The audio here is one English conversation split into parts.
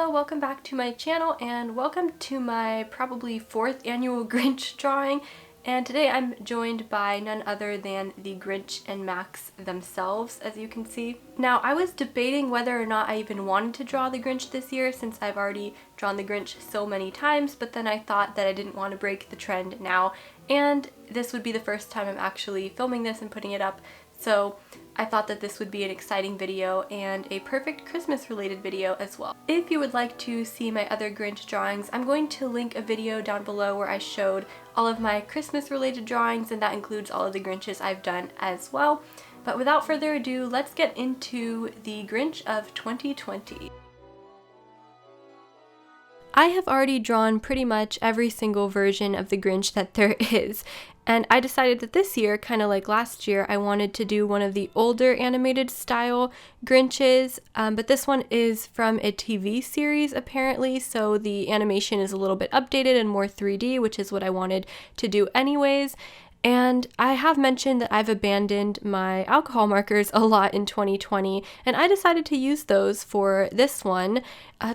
Hello, welcome back to my channel and welcome to my probably 4th annual Grinch drawing. And today I'm joined by none other than the Grinch and Max themselves, as you can see. Now, I was debating whether or not I even wanted to draw the Grinch this year since I've already drawn the Grinch so many times, but then I thought that I didn't want to break the trend now, and this would be the first time I'm actually filming this and putting it up, so I thought that this would be an exciting video and a perfect Christmas related video as well. If you would like to see my other Grinch drawings, I'm going to link a video down below where I showed all of my Christmas related drawings, and that includes all of the Grinches I've done as well. But without further ado, let's get into the Grinch of 2020. I have already drawn pretty much every single version of the Grinch that there is, and I decided that this year, kind of like last year, I wanted to do one of the older animated style Grinches, but this one is from a TV series apparently, so the animation is a little bit updated and more 3D, which is what I wanted to do anyways. And I have mentioned that I've abandoned my alcohol markers a lot in 2020, and I decided to use those for this one.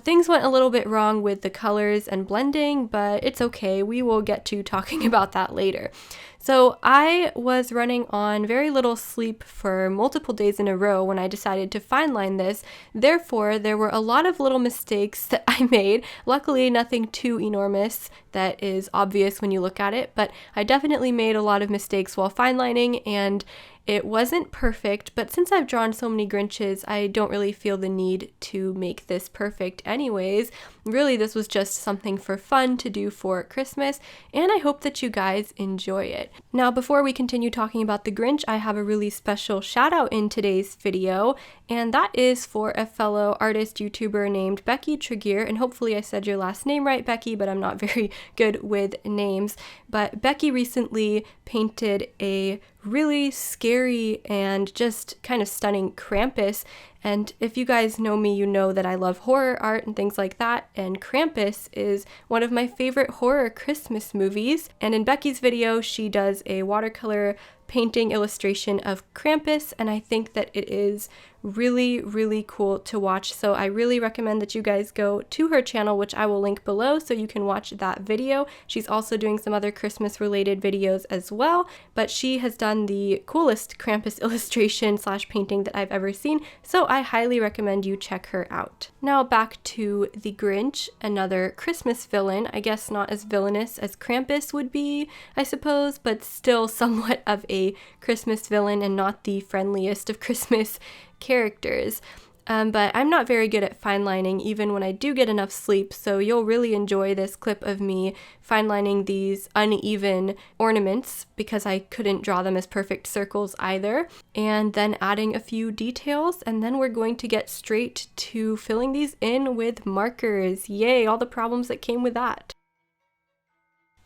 Things went a little bit wrong with the colors and blending, but it's okay. We will get to talking about that later. So I was running on very little sleep for multiple days in a row when I decided to fine line this. Therefore, there were a lot of little mistakes that I made. Luckily, nothing too enormous that is obvious when you look at it, but I definitely made a lot of mistakes while fine lining, and it wasn't perfect, but since I've drawn so many Grinches, I don't really feel the need to make this perfect anyways. Really, this was just something for fun to do for Christmas, and I hope that you guys enjoy it. Now, before we continue talking about the Grinch, I have a really special shout out in today's video, and that is for a fellow artist YouTuber named Becky, and hopefully I said your last name right, Becky, but I'm not very good with names. But Becky recently painted a really scary and just kind of stunning Krampus, and if you guys know me, you know that I love horror art and things like that, and Krampus is one of my favorite horror Christmas movies. And in Becky's video, she does a watercolor painting illustration of Krampus, and I think that it is really cool to watch, so I really recommend that you guys go to her channel, which I will link below so you can watch that video. She's also doing some other Christmas related videos as well, but she has done the coolest Krampus illustration / painting that I've ever seen, so I highly recommend you check her out. Now back to the Grinch, another Christmas villain. I guess not as villainous as Krampus would be, I suppose, but still somewhat of a Christmas villain and not the friendliest of Christmas characters. But I'm not very good at fine lining even when I do get enough sleep, so you'll really enjoy this clip of me fine lining these uneven ornaments because I couldn't draw them as perfect circles either, and then adding a few details, and then we're going to get straight to filling these in with markers. Yay, all the problems that came with that.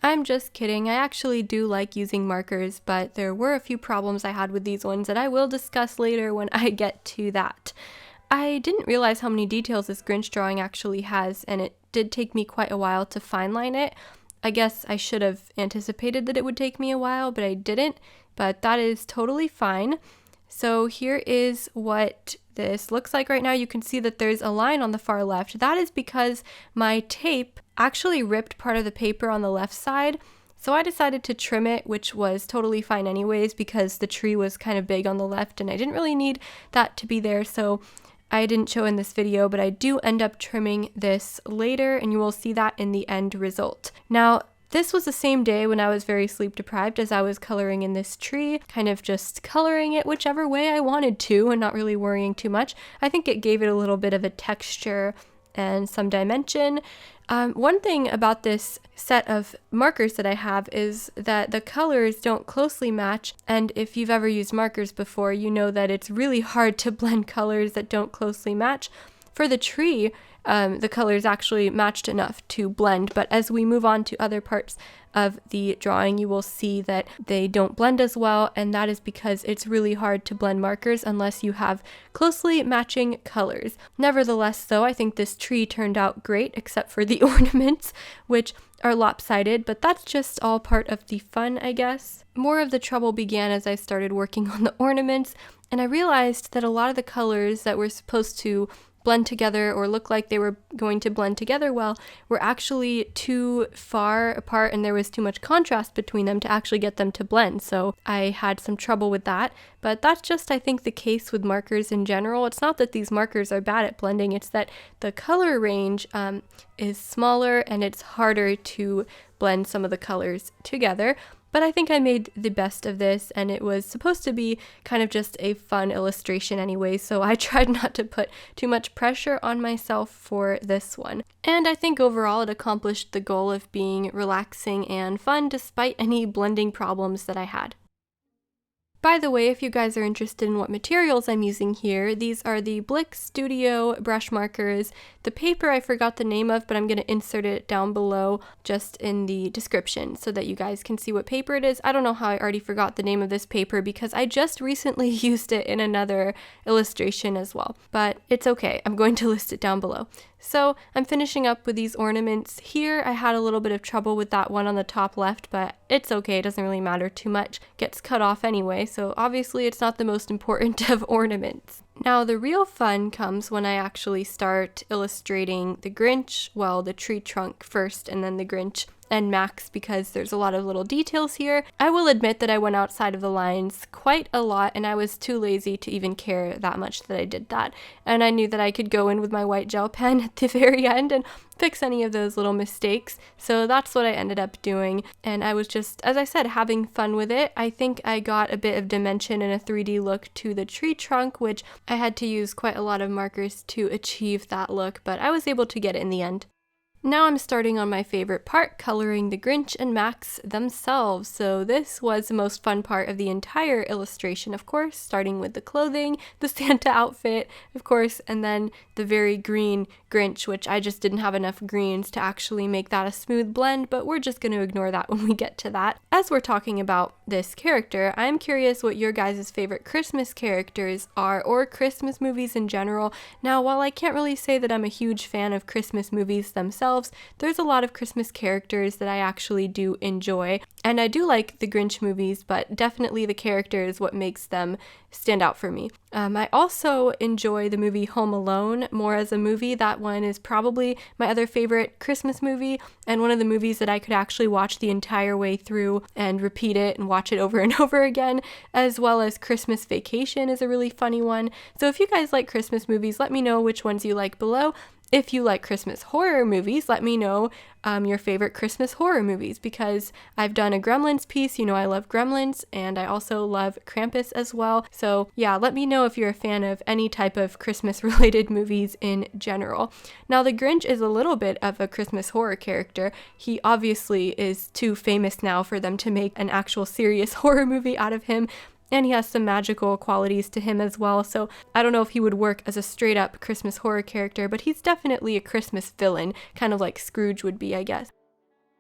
I'm just kidding, I actually do like using markers, but there were a few problems I had with these ones that I will discuss later when I get to that. I didn't realize how many details this Grinch drawing actually has, and it did take me quite a while to fine line it. I guess I should have anticipated that it would take me a while, but I didn't, but that is totally fine. So here is what this looks like right now. You can see that there's a line on the far left. That is because my tape actually ripped part of the paper on the left side, so I decided to trim it, which was totally fine anyways because the tree was kind of big on the left and I didn't really need that to be there, so I didn't show in this video, but I do end up trimming this later and you will see that in the end result. Now, this was the same day when I was very sleep deprived as I was coloring in this tree, kind of just coloring it whichever way I wanted to and not really worrying too much. I think it gave it a little bit of a texture and some dimension. One thing about this set of markers that I have is that the colors don't closely match, and if you've ever used markers before, you know that it's really hard to blend colors that don't closely match. For the tree, the colors actually matched enough to blend, but as we move on to other parts of the drawing, you will see that they don't blend as well, and that is because it's really hard to blend markers unless you have closely matching colors. Nevertheless, though, I think this tree turned out great, except for the ornaments, which are lopsided, but that's just all part of the fun, I guess. More of the trouble began as I started working on the ornaments, and I realized that a lot of the colors that were supposed to blend together or look like they were going to blend together well were actually too far apart, and there was too much contrast between them to actually get them to blend. So I had some trouble with that, but that's just, I think, the case with markers in general. It's not that these markers are bad at blending, it's that the color range is smaller and it's harder to blend some of the colors together. But I think I made the best of this, and it was supposed to be kind of just a fun illustration anyway, so I tried not to put too much pressure on myself for this one. And I think overall it accomplished the goal of being relaxing and fun despite any blending problems that I had. By the way, if you guys are interested in what materials I'm using here, these are the Blick Studio brush markers. The paper I forgot the name of, but I'm going to insert it down below just in the description so that you guys can see what paper it is. I don't know how I already forgot the name of this paper because I just recently used it in another illustration as well, but it's okay. I'm going to list it down below. So I'm finishing up with these ornaments here. I had a little bit of trouble with that one on the top left, but it's okay. It doesn't really matter too much. Gets cut off anyway, so obviously it's not the most important of ornaments. Now the real fun comes when I actually start illustrating the Grinch, well, the tree trunk first and then the Grinch and Max, because there's a lot of little details here. I will admit that I went outside of the lines quite a lot, and I was too lazy to even care that much that I did that. And I knew that I could go in with my white gel pen at the very end and fix any of those little mistakes. So that's what I ended up doing. And I was just, as I said, having fun with it. I think I got a bit of dimension and a 3D look to the tree trunk, which I had to use quite a lot of markers to achieve that look, but I was able to get it in the end. Now I'm starting on my favorite part, coloring the Grinch and Max themselves. So this was the most fun part of the entire illustration, of course, starting with the clothing, the Santa outfit, of course, and then the very green Grinch, which I just didn't have enough greens to actually make that a smooth blend, but we're just going to ignore that when we get to that. As we're talking about this character, I'm curious what your guys' favorite Christmas characters are, or Christmas movies in general. Now, while I can't really say that I'm a huge fan of Christmas movies themselves, there's a lot of Christmas characters that I actually do enjoy, and I do like the Grinch movies, but definitely the character is what makes them stand out for me. I also enjoy the movie Home Alone more as a movie. That one is probably my other favorite Christmas movie, and one of the movies that I could actually watch the entire way through and repeat it and watch it over and over again, as well as Christmas Vacation is a really funny one. So if you guys like Christmas movies, let me know which ones you like below. If you like Christmas horror movies, let me know your favorite Christmas horror movies, because I've done a Gremlins piece. You know I love Gremlins, and I also love Krampus as well. So yeah, let me know if you're a fan of any type of Christmas related movies in general. Now the Grinch is a little bit of a Christmas horror character. He obviously is too famous now for them to make an actual serious horror movie out of him. And he has some magical qualities to him as well, so I don't know if he would work as a straight up Christmas horror character, but he's definitely a Christmas villain, kind of like Scrooge would be, I guess.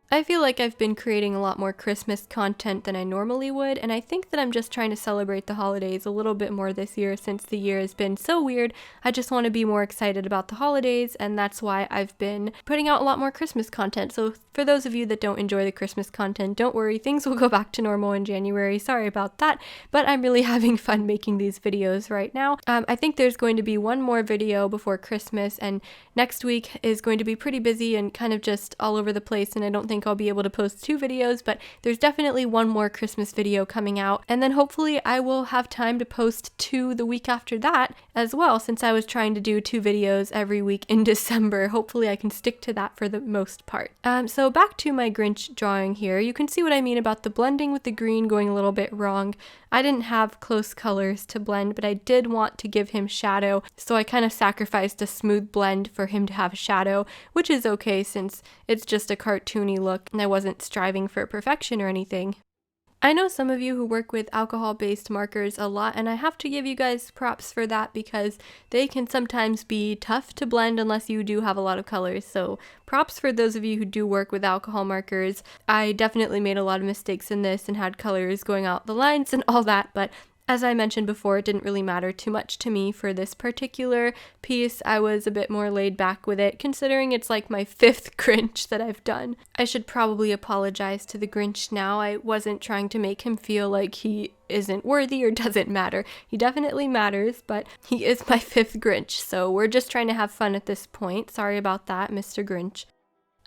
I feel like I've been creating a lot more Christmas content than I normally would, and I think that I'm just trying to celebrate the holidays a little bit more this year since the year has been so weird. I just want to be more excited about the holidays, and that's why I've been putting out a lot more Christmas content. So for those of you that don't enjoy the Christmas content, don't worry, things will go back to normal in January. Sorry about that, but I'm really having fun making these videos right now. I think there's going to be one more video before Christmas, and next week is going to be pretty busy and kind of just all over the place, and I don't think I'll be able to post 2 videos, but there's definitely one more Christmas video coming out, and then hopefully I will have time to post 2 the week after that as well, since I was trying to do 2 videos every week in December. Hopefully I can stick to that for the most part. So back to my Grinch drawing here, you can see what I mean about the blending with the green going a little bit wrong. I didn't have close colors to blend, but I did want to give him shadow, so I kind of sacrificed a smooth blend for him to have shadow, which is okay since it's just a cartoony look and I wasn't striving for perfection or anything. I know some of you who work with alcohol-based markers a lot, and I have to give you guys props for that because they can sometimes be tough to blend unless you do have a lot of colors. So props for those of you who do work with alcohol markers. I definitely made a lot of mistakes in this and had colors going out the lines and all that, but As I mentioned before, it didn't really matter too much to me for this particular piece. I was a bit more laid back with it, considering it's like my 5th Grinch that I've done. I should probably apologize to the Grinch now. I wasn't trying to make him feel like he isn't worthy or doesn't matter. He definitely matters, but he is my 5th Grinch, so we're just trying to have fun at this point. Sorry about that, Mr. Grinch.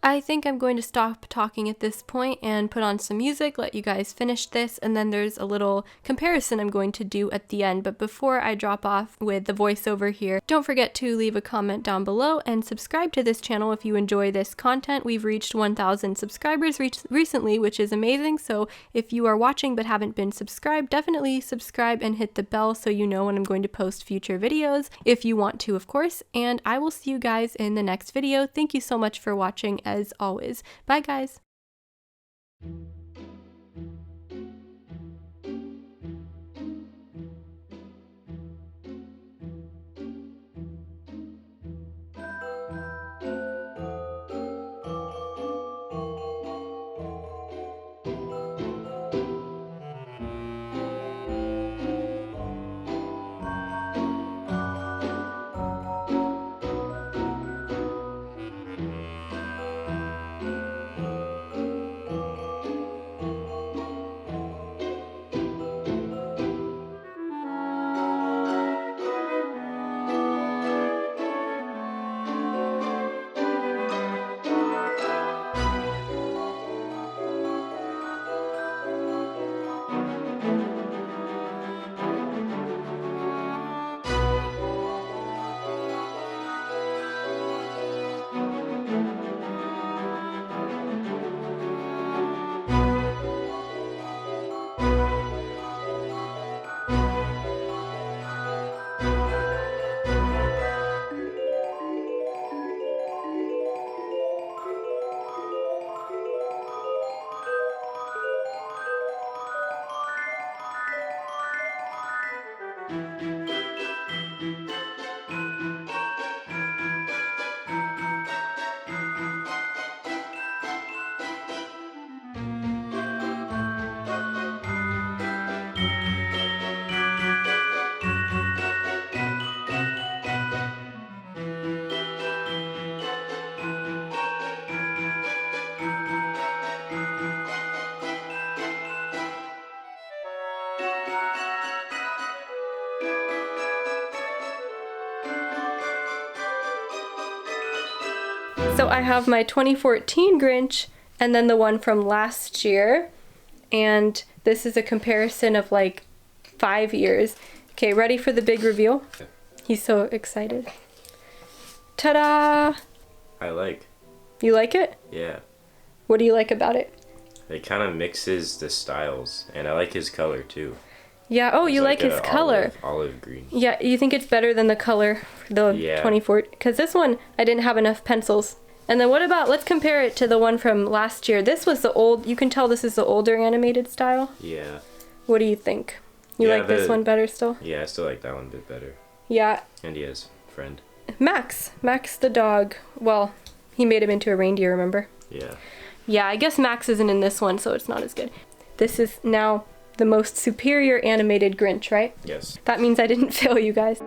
I think I'm going to stop talking at this point and put on some music, let you guys finish this, and then there's a little comparison I'm going to do at the end. But before I drop off with the voiceover here, don't forget to leave a comment down below and subscribe to this channel if you enjoy this content. We've reached 1,000 subscribers recently, which is amazing. So if you are watching but haven't been subscribed, definitely subscribe and hit the bell so you know when I'm going to post future videos, if you want to, of course. And I will see you guys in the next video. Thank you so much for watching, as always. Bye, guys. So I have my 2014 Grinch and then the one from last year, and this is a comparison of like 5 years. Okay, ready for the big reveal? He's so excited. Ta-da! I like. You like it? Yeah. What do you like about it? It kind of mixes the styles, and I like his color too. Yeah, oh, you like his color. Olive green. Yeah, you think it's better than the color, the 2014? Because this one, I didn't have enough pencils. And then what about, let's compare it to the one from last year. This was the old, you can tell this is the older animated style. Yeah. What do you think? You like this one better still? Yeah, I still like that one a bit better. Yeah. And he has a friend. Max the dog. Well, he made him into a reindeer, remember? Yeah. Yeah, I guess Max isn't in this one, so it's not as good. This is now the most superior animated Grinch, right? Yes. That means I didn't fail you guys.